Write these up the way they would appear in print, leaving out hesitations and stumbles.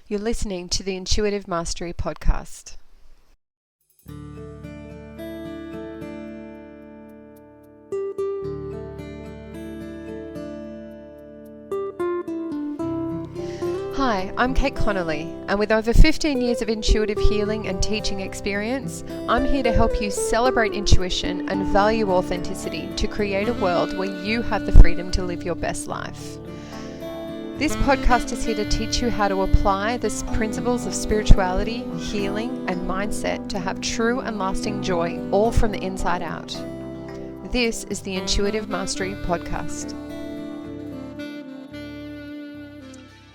You're listening to the Intuitive Mastery podcast. Hi, I'm Kateconnolly, and with over 15 years of intuitive healing and teaching experience, I'm here to help you celebrate intuition and value authenticity to create a world where you have the freedom to live your best life. This podcast is here to teach you how to apply the principles of spirituality, healing, and mindset to have true and lasting joy, all from the inside out. This is the Intuitive Mastery podcast.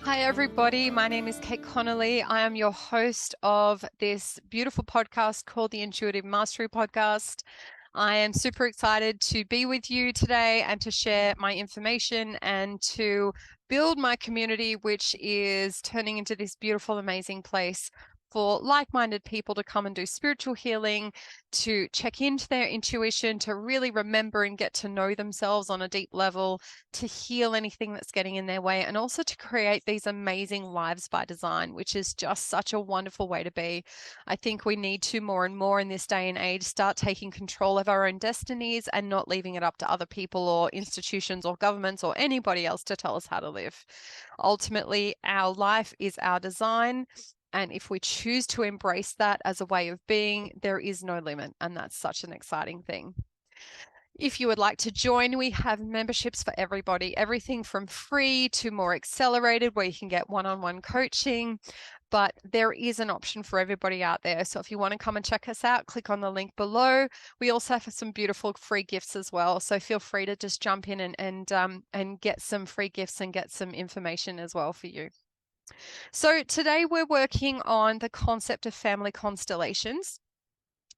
Hi everybody, my name is Kateconnolly. I am your host of this beautiful podcast called the Intuitive Mastery podcast. I am super excited to be with you today and to share my information and to build my community, which is turning into this beautiful, amazing place for like-minded people to come and do spiritual healing, to check into their intuition, to really remember and get to know themselves on a deep level, to heal anything that's getting in their way, and also to create these amazing lives by design, which is just such a wonderful way to be. I think we need to more and more in this day and age start taking control of our own destinies and not leaving it up to other people or institutions or governments or anybody else to tell us how to live. Ultimately, our life is our design. And if we choose to embrace that as a way of being, there is no limit. And that's such an exciting thing. If you would like to join, we have memberships for everybody, everything from free to more accelerated, where you can get one-on-one coaching. But there is an option for everybody out there. So if you want to come and check us out, click on the link below. We also have some beautiful free gifts as well. So feel free to just jump in and get some free gifts and get some information as well for you. So today we're working on the concept of family constellations.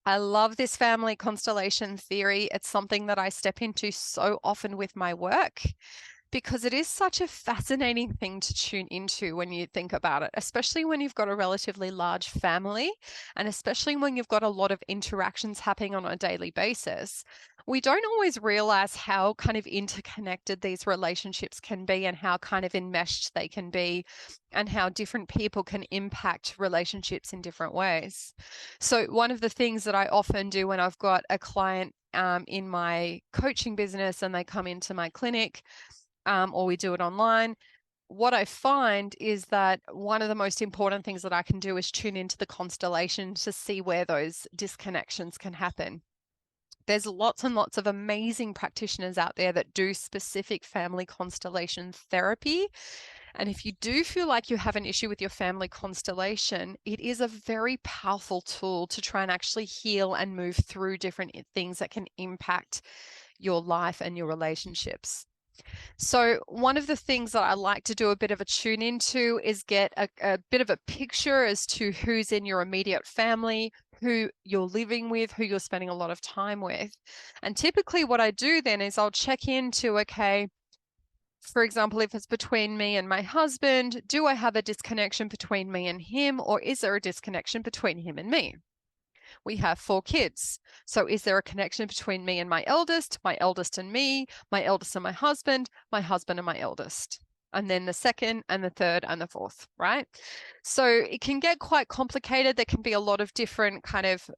I love this family constellation theory. It's something that I step into so often with my work because it is such a fascinating thing to tune into when you think about it, especially when you've got a relatively large family and especially when you've got a lot of interactions happening on a daily basis. We don't always realize how kind of interconnected these relationships can be and how kind of enmeshed they can be and how different people can impact relationships in different ways. So one of the things that I often do when I've got a client in my coaching business and they come into my clinic, or we do it online, what I find is that one of the most important things that I can do is tune into the constellation to see where those disconnections can happen. There's lots and lots of amazing practitioners out there that do specific family constellation therapy. And if you do feel like you have an issue with your family constellation, it is a very powerful tool to try and actually heal and move through different things that can impact your life and your relationships. So one of the things that I like to do a bit of a tune into is get a bit of a picture as to who's in your immediate family, who you're living with, who you're spending a lot of time with. And typically what I do then is I'll check into, okay, for example, if it's between me and my husband, do I have a disconnection between me and him, or is there a disconnection between him and me? We have 4 kids. So is there a connection between me and my eldest and me, my eldest and my husband and my eldest? And then the second and the third and the fourth, right? So it can get quite complicated. There can be a lot of different kind of,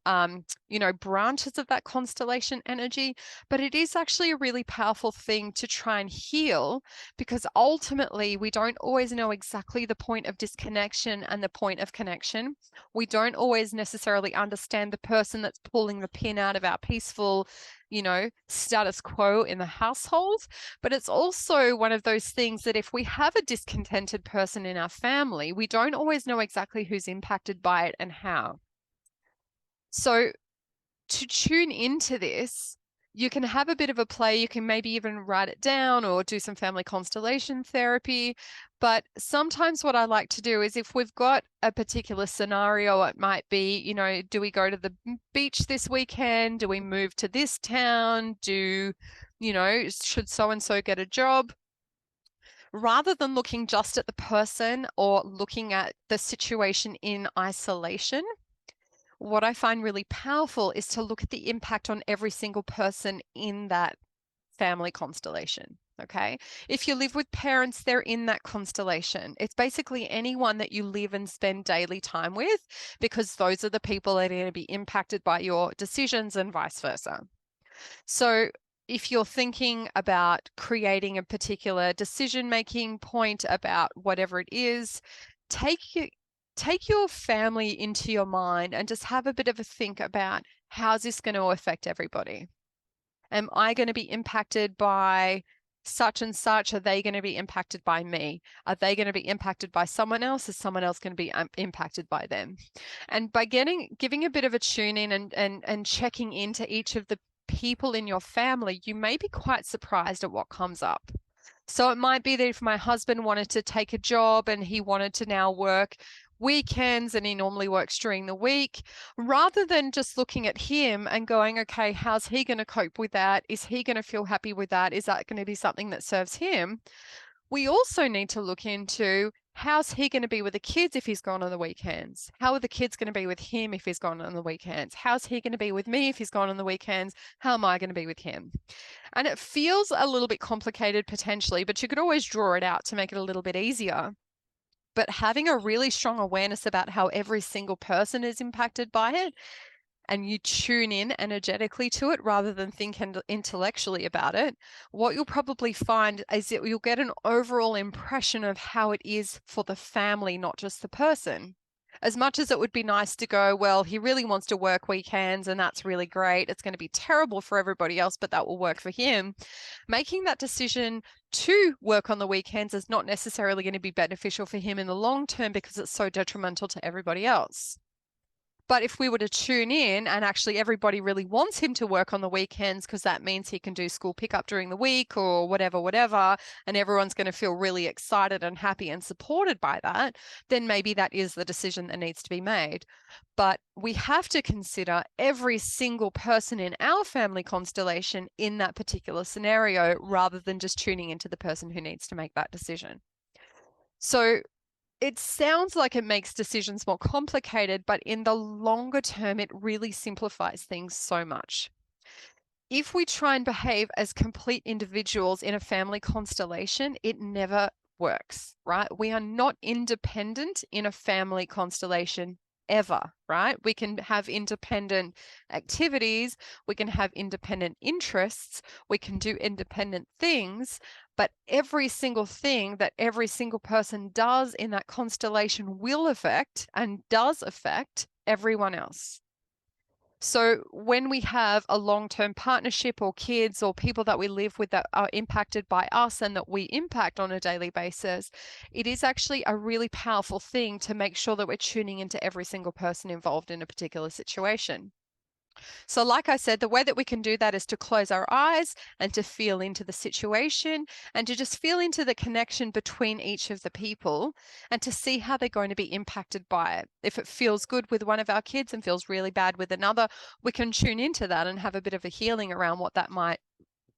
branches of that constellation energy, but it is actually a really powerful thing to try and heal because ultimately we don't always know exactly the point of disconnection and the point of connection. We don't always necessarily understand the person that's pulling the pin out of our peaceful, status quo in the household. But it's also one of those things that if we have a discontented person in our family, we don't always know exactly who's impacted by it and how. So to tune into this, you can have a bit of a play. You can maybe even write it down or do some family constellation therapy. But sometimes what I like to do is if we've got a particular scenario, it might be, do we go to the beach this weekend? Do we move to this town? Should so-and-so get a job? Rather than looking just at the person or looking at the situation in isolation, what I find really powerful is to look at the impact on every single person in that family constellation. Okay. If you live with parents, they're in that constellation. It's basically anyone that you live and spend daily time with, because those are the people that are going to be impacted by your decisions and vice versa. So if you're thinking about creating a particular decision-making point about whatever it is, take your family into your mind and just have a bit of a think about, how's this going to affect everybody? Am I going to be impacted by such and such? Are they going to be impacted by me? Are they going to be impacted by someone else? Is someone else going to be impacted by them? And by giving a bit of a tune in and checking into each of the people in your family, you may be quite surprised at what comes up. So it might be that if my husband wanted to take a job and he wanted to now work weekends and he normally works during the week, rather than just looking at him and going, okay, how's he going to cope with that? Is he going to feel happy with that? Is that going to be something that serves him? We also need to look into, how's he going to be with the kids if he's gone on the weekends? How are the kids going to be with him if he's gone on the weekends? How's he going to be with me if he's gone on the weekends? How am I going to be with him? And it feels a little bit complicated potentially, but you could always draw it out to make it a little bit easier. But having a really strong awareness about how every single person is impacted by it, and you tune in energetically to it rather than think intellectually about it, what you'll probably find is that you'll get an overall impression of how it is for the family, not just the person. As much as it would be nice to go, well, he really wants to work weekends and that's really great. It's going to be terrible for everybody else, but that will work for him. Making that decision to work on the weekends is not necessarily going to be beneficial for him in the long term because it's so detrimental to everybody else. But if we were to tune in, and actually everybody really wants him to work on the weekends because that means he can do school pickup during the week or whatever, and everyone's going to feel really excited and happy and supported by that, then maybe that is the decision that needs to be made. But we have to consider every single person in our family constellation in that particular scenario rather than just tuning into the person who needs to make that decision. So it sounds like it makes decisions more complicated, but in the longer term, it really simplifies things so much. If we try and behave as complete individuals in a family constellation, it never works, right? We are not independent in a family constellation ever, right? We can have independent activities, we can have independent interests, we can do independent things, but every single thing that every single person does in that constellation will affect and does affect everyone else. So when we have a long-term partnership or kids or people that we live with that are impacted by us and that we impact on a daily basis, it is actually a really powerful thing to make sure that we're tuning into every single person involved in a particular situation. So like I said, the way that we can do that is to close our eyes and to feel into the situation and to just feel into the connection between each of the people and to see how they're going to be impacted by it. If it feels good with one of our kids and feels really bad with another, we can tune into that and have a bit of a healing around what that might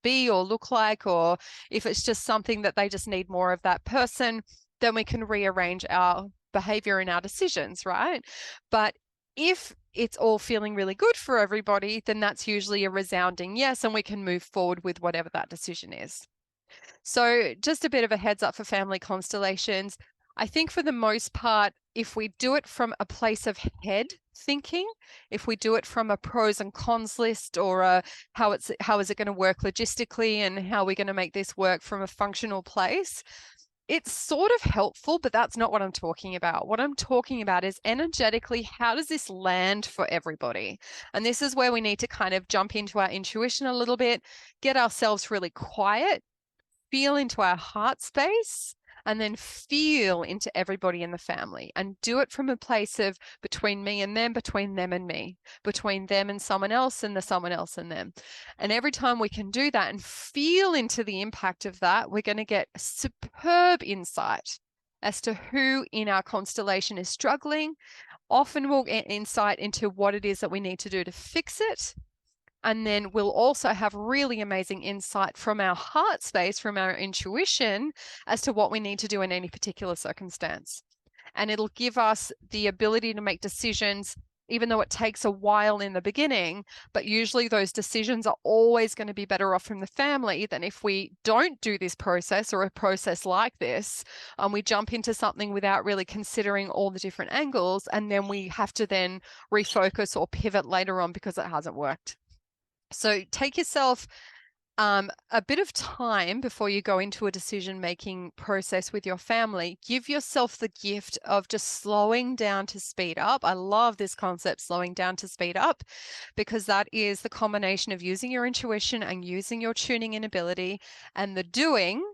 be or look like, or if it's just something that they just need more of that person, then we can rearrange our behavior and our decisions, right? But if it's all feeling really good for everybody, then that's usually a resounding yes, and we can move forward with whatever that decision is. So just a bit of a heads up for family constellations. I think for the most part, if we do it from a place of head thinking, if we do it from a pros and cons list or a how is it going to work logistically and how we're going to make this work from a functional place, it's sort of helpful, but that's not what I'm talking about. What I'm talking about is energetically, how does this land for everybody? And this is where we need to kind of jump into our intuition a little bit, get ourselves really quiet, feel into our heart space, and then feel into everybody in the family and do it from a place of between me and them, between them and me, between them and someone else and the someone else and them. And every time we can do that and feel into the impact of that, we're going to get superb insight as to who in our constellation is struggling. Often we'll get insight into what it is that we need to do to fix it. And then we'll also have really amazing insight from our heart space, from our intuition, as to what we need to do in any particular circumstance. And it'll give us the ability to make decisions even though it takes a while in the beginning, but usually those decisions are always going to be better off from the family than if we don't do this process or a process like this. We jump into something without really considering all the different angles, and then we have to then refocus or pivot later on because it hasn't worked. So take yourself a bit of time before you go into a decision-making process with your family. Give yourself the gift of just slowing down to speed up. I love this concept, slowing down to speed up, because that is the combination of using your intuition and using your tuning in ability, and the doing.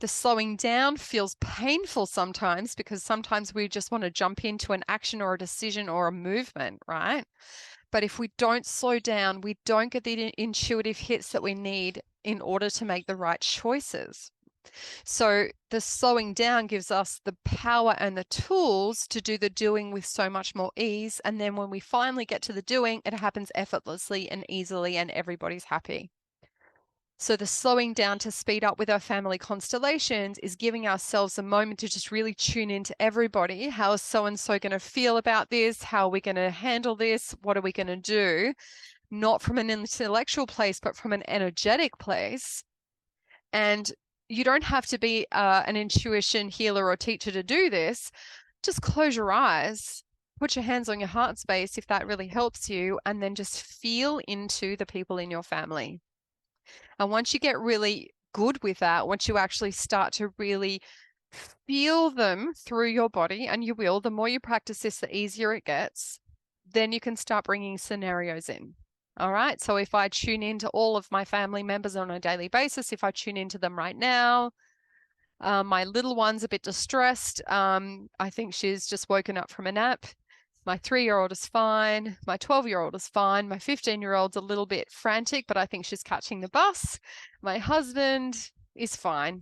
The slowing down feels painful sometimes because sometimes we just want to jump into an action or a decision or a movement, right? But if we don't slow down, we don't get the intuitive hits that we need in order to make the right choices. So the slowing down gives us the power and the tools to do the doing with so much more ease. And then when we finally get to the doing, it happens effortlessly and easily, and everybody's happy. So the slowing down to speed up with our family constellations is giving ourselves a moment to just really tune into everybody. How is so-and-so going to feel about this? How are we going to handle this? What are we going to do? Not from an intellectual place, but from an energetic place. And you don't have to be an intuition healer or teacher to do this. Just close your eyes, put your hands on your heart space if that really helps you, and then just feel into the people in your family. And once you get really good with that, once you actually start to really feel them through your body, and you will, the more you practice this, the easier it gets, then you can start bringing scenarios in. All right. So if I tune into all of my family members on a daily basis, if I tune into them right now, my little one's a bit distressed. I think she's just woken up from a nap. My 3-year-old is fine. My 12-year-old is fine. My 15-year-old's a little bit frantic, but I think she's catching the bus. My husband is fine,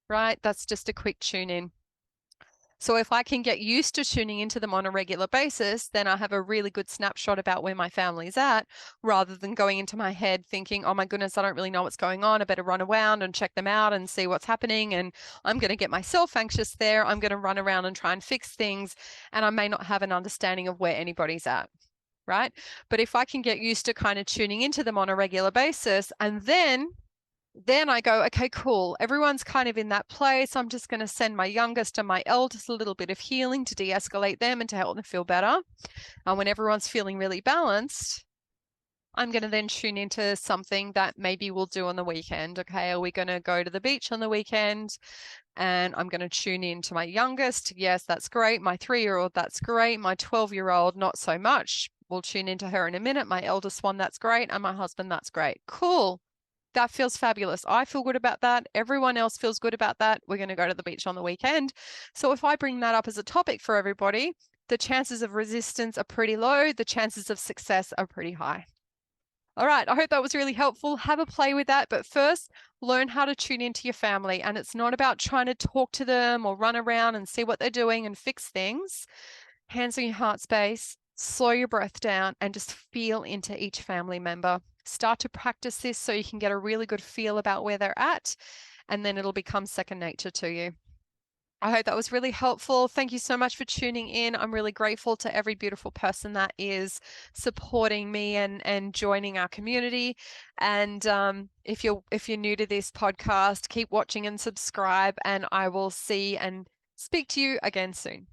right? That's just a quick tune in. So if I can get used to tuning into them on a regular basis, then I have a really good snapshot about where my family's at, rather than going into my head thinking, oh my goodness, I don't really know what's going on. I better run around and check them out and see what's happening. And I'm going to get myself anxious there. I'm going to run around and try and fix things. And I may not have an understanding of where anybody's at. Right. But if I can get used to kind of tuning into them on a regular basis, and then I go, okay, cool. Everyone's kind of in that place. I'm just going to send my youngest and my eldest a little bit of healing to de-escalate them and to help them feel better. And when everyone's feeling really balanced, I'm going to then tune into something that maybe we'll do on the weekend. Okay, are we going to go to the beach on the weekend? And I'm going to tune in to my youngest. Yes, that's great. My 3-year-old, that's great. My 12-year-old, not so much. We'll tune into her in a minute. My eldest one, that's great. And my husband, that's great. Cool. That feels fabulous. I feel good about that. Everyone else feels good about that. We're going to go to the beach on the weekend. So if I bring that up as a topic for everybody, the chances of resistance are pretty low. The chances of success are pretty high. All right. I hope that was really helpful. Have a play with that. But first, learn how to tune into your family. And it's not about trying to talk to them or run around and see what they're doing and fix things. Hands on your heart space, slow your breath down, and just feel into each family member. Start to practice this so you can get a really good feel about where they're at, and then it'll become second nature to you. I hope that was really helpful. Thank you so much for tuning in. I'm really grateful to every beautiful person that is supporting me and joining our community. And if you're new to this podcast, keep watching and subscribe, and I will see and speak to you again soon.